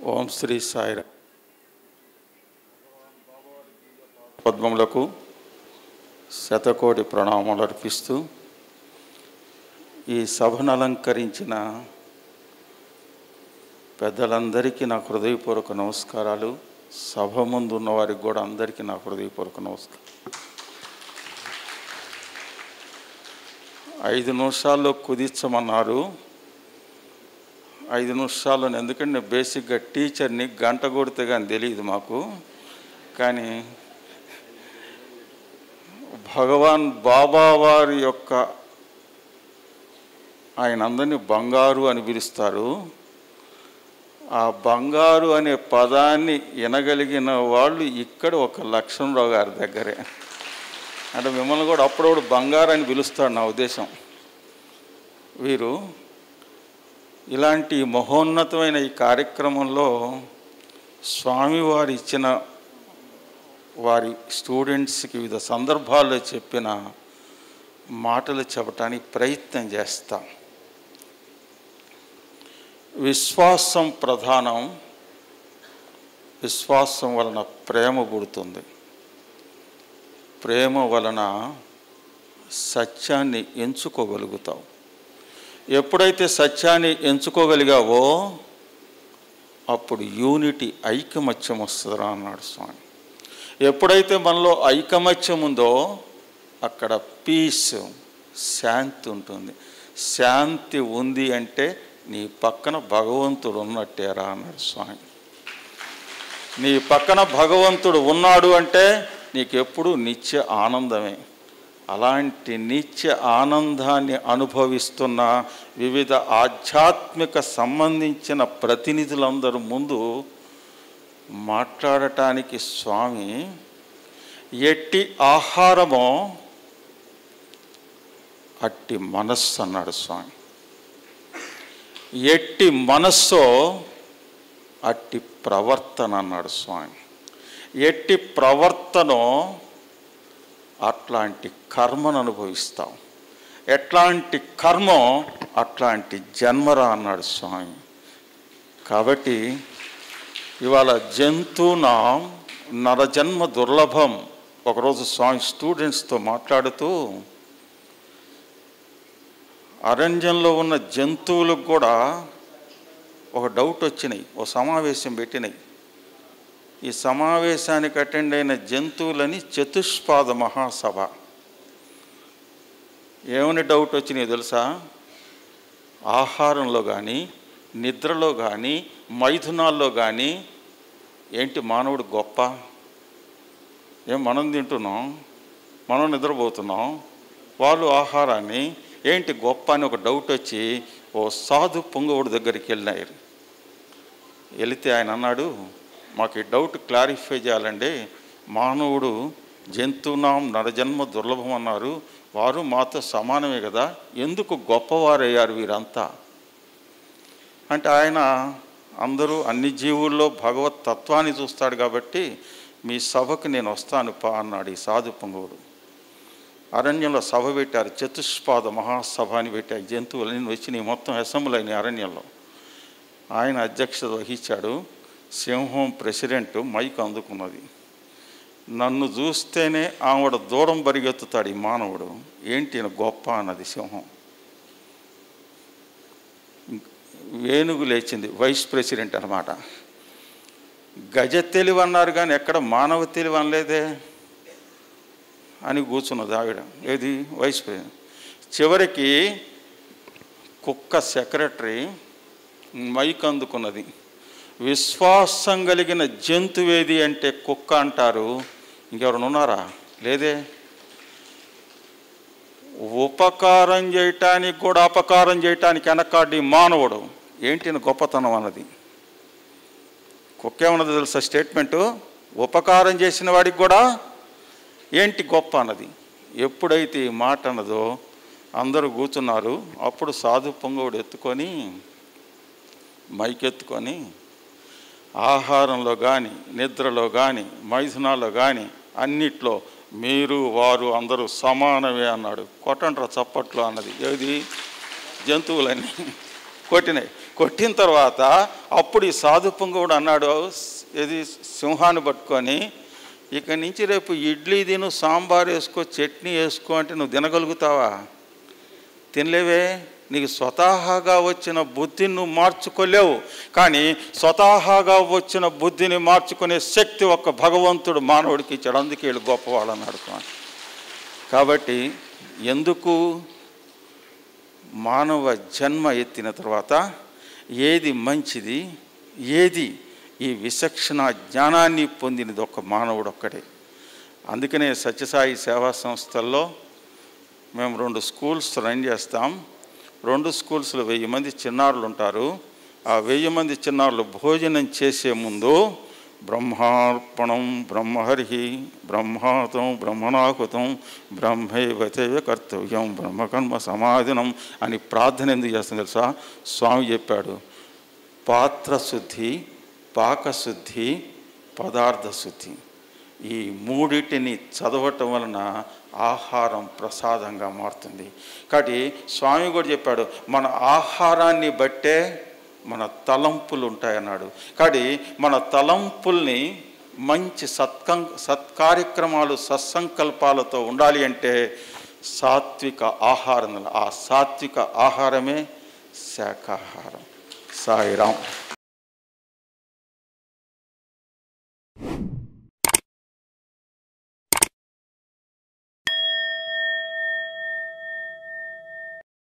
ఓం శ్రీ సాయిరామ్. పద్మములకు శతకోటి ప్రణామాలు అర్పిస్తూ ఈ సభను అలంకరించిన పెద్దలందరికీ నా హృదయపూర్వక నమస్కారాలు. సభ ముందు ఉన్న వారికి కూడా అందరికీ నా హృదయపూర్వక నమస్కారం. 5 నిమిషాల్లో కుదించమన్నారు. 5 నిమిషాల్లో, ఎందుకంటే నేను బేసిక్గా టీచర్ని, గంట కొడితే కానీ తెలియదు మాకు. కానీ భగవాన్ బాబా వారి యొక్క ఆయన అందరినీ బంగారు అని పిలుస్తారు. ఆ బంగారు అనే పదాన్ని వినగలిగిన వాళ్ళు ఇక్కడ ఒక లక్ష్మణరావు గారి దగ్గరే. అంటే మిమ్మల్ని కూడా అప్పుడప్పుడు బంగారు అని పిలుస్తాడు నా ఉద్దేశం. వీరు ఇలాంటి మహోన్నతమైన ఈ కార్యక్రమంలో స్వామివారు ఇచ్చిన వారి స్టూడెంట్స్కి వివిధ సందర్భాల్లో చెప్పిన మాటలు చెప్పడానికి ప్రయత్నం చేస్తాం. విశ్వాసం ప్రధానం. విశ్వాసం వలన ప్రేమ పుడుతుంది. ప్రేమ వలన సత్యాన్ని ఎంచుకోగలుగుతావు. ఎప్పుడైతే సత్యాన్ని ఎంచుకోగలిగావో అప్పుడు యూనిటీ, ఐకమత్యం వస్తుందిరా అన్నాడు స్వామి. ఎప్పుడైతే మనలో ఐకమత్యం ఉందో అక్కడ పీస్, శాంతి ఉంటుంది. శాంతి ఉంది అంటే నీ పక్కన భగవంతుడు ఉన్నట్టేరా అన్నాడు స్వామి. నీ పక్కన భగవంతుడు ఉన్నాడు అంటే నీకెప్పుడు నిత్య ఆనందమే. అలాంటి నిత్య ఆనందాన్ని అనుభవిస్తున్న వివిధ ఆధ్యాత్మిక సంబంధించిన ప్రతినిధులందరూ ముందు మాట్లాడటానికి స్వామి ఎట్టి ఆహారమో అట్టి మనస్సు అన్నాడు స్వామి. ఎట్టి మనస్సో అట్టి ప్రవర్తన అన్నాడు స్వామి. ఎట్టి ప్రవర్తనో అట్లాంటి కర్మను అనుభవిస్తాం. ఎట్లాంటి కర్మో అట్లాంటి జన్మరా అన్నాడు స్వామి. కాబట్టి ఇవాళ జంతువునా నరజన్మ దుర్లభం. ఒకరోజు స్వామి స్టూడెంట్స్తో మాట్లాడుతూ అరణ్యంలో ఉన్న జంతువులకు కూడా ఒక డౌట్ వచ్చినాయి. ఓ సమావేశం పెట్టినాయి. ఈ సమావేశానికి అటెండ్ అయిన జంతువులని చతుష్పాద మహాసభ. ఏమని డౌట్ వచ్చినాయి తెలుసా? ఆహారంలో కానీ, నిద్రలో కానీ, మైథునాల్లో కానీ ఏంటి మానవుడు గొప్ప? మనం తింటున్నాం, మనం నిద్రపోతున్నాం, వాళ్ళు ఆహారాన్ని ఏంటి గొప్ప అని ఒక డౌట్ వచ్చి ఓ సాధు పొంగవుడి దగ్గరికి వెళ్ళినారు. వెళితే ఆయన అన్నాడు, మాకు ఈ డౌట్ క్లారిఫై చేయాలండి. మానవుడు జంతువునాం నరజన్మ దుర్లభం అన్నారు, వారు మాతో సమానమే కదా, ఎందుకు గొప్పవారయ్యారు వీరంతా అంటే ఆయన అందరూ అన్ని జీవుల్లో భగవత్ తత్వాన్ని చూస్తాడు కాబట్టి మీ సభకు నేను వస్తాను పా అన్నాడు ఈ సాధు పొంగవుడు. అరణ్యంలో సభ పెట్టారు. చతుష్పాద మహాసభ అని పెట్టారు. జంతువులని వచ్చినాయి, మొత్తం అసెంబ్లీ అయినాయి అరణ్యంలో. ఆయన అధ్యక్షత వహించాడు. సింహం ప్రెసిడెంట్ మైక్ అందుకున్నది. నన్ను చూస్తేనే ఆవిడ దూరం పరిగెత్తుతాడు ఈ మానవుడు, ఏంటి గొప్ప అన్నది సింహం. వేణుగు లేచింది, వైస్ ప్రెసిడెంట్ అన్నమాట. గజ తెలివి అన్నారు కానీ ఎక్కడ మానవ తెలివి అనలేదే అని కూర్చున్నది ఆవిడ. ఏది వైస్ ప్రెసిడెంట్. చివరికి కుక్క సెక్రటరీ మైక్ అందుకున్నది. విశ్వాసం కలిగిన జంతువేది అంటే కుక్క అంటారు. ఇంకెవరైనా ఉన్నారా? లేదే. ఉపకారం చేయటానికి కూడా అపకారం చేయటానికి వెనకాడి మానవుడు, ఏంటి గొప్పతనం అన్నది. కుక్క ఏమన్నది తెలుసా స్టేట్మెంటు? ఉపకారం చేసిన వాడికి కూడా ఏంటి గొప్ప అన్నది. ఎప్పుడైతే ఈ మాట అన్నదో అందరూ కూర్చున్నారు. అప్పుడు సాధు పొంగవుడు ఎత్తుకొని మైక్ ఎత్తుకొని ఆహారంలో కానీ, నిద్రలో కానీ, మైథునాల్లో కానీ అన్నిట్లో మీరు వారు అందరూ సమానమే అన్నాడు. కొట్టండ్రా చప్పట్లో అన్నది. ఏది? జంతువులన్నీ కొట్టినాయి. కొట్టిన తర్వాత అప్పుడు ఈ సాధు పుంగవుడు అన్నాడు, ఇది సింహాన్ని పట్టుకొని, ఇక నుంచి రేపు ఇడ్లీ తిను, సాంబార్ వేసుకో, చట్నీ వేసుకో అంటే నువ్వు తినగలుగుతావా? తినలేవే. నీకు స్వతహాగా వచ్చిన బుద్ధిని నువ్వు మార్చుకోలేవు. కానీ స్వతహాగా వచ్చిన బుద్ధిని మార్చుకునే శక్తి ఒక్క భగవంతుడు మానవుడికి ఇచ్చాడు. అందుకే వీళ్ళు గొప్పవాళ్ళని అడుగుతాను. కాబట్టి ఎందుకు మానవ జన్మ ఎత్తిన తర్వాత ఏది మంచిది, ఏది ఈ విచక్షణ జ్ఞానాన్ని పొందినది ఒక్క మానవుడు ఒక్కడే. అందుకనే సత్యసాయి సేవా సంస్థల్లో మేము 2 స్కూల్స్ రన్ చేస్తాం. 2 స్కూల్స్లో 1000 మంది చిన్నారులు ఉంటారు. ఆ 1000 మంది చిన్నారులు భోజనం చేసే ముందు బ్రహ్మార్పణం బ్రహ్మహరి బ్రహ్మాతం బ్రహ్మణాహుతం బ్రహ్మైవతైవ కర్తవ్యం బ్రహ్మకర్మ సమాధినం అని ప్రార్థన ఎందుకు చేస్తుంది తెలుసా? స్వామి చెప్పాడు, పాత్రశుద్ధి, పాకశుద్ధి, పదార్థ శుద్ధి, ఈ మూడిటిని చదవటం వలన ఆహారం ప్రసాదంగా మారుతుంది. కాబట్టి స్వామి కూడా చెప్పాడు, మన ఆహారాన్ని బట్టే మన తలంపులు ఉంటాయన్నాడు. కాబట్టి మన తలంపుల్ని మంచి సత్కార్యక్రమాలు, సత్సంకల్పాలతో ఉండాలి అంటే సాత్విక ఆహారం. ఆ సాత్విక ఆహారమే శాకాహారం. సాయిరాం.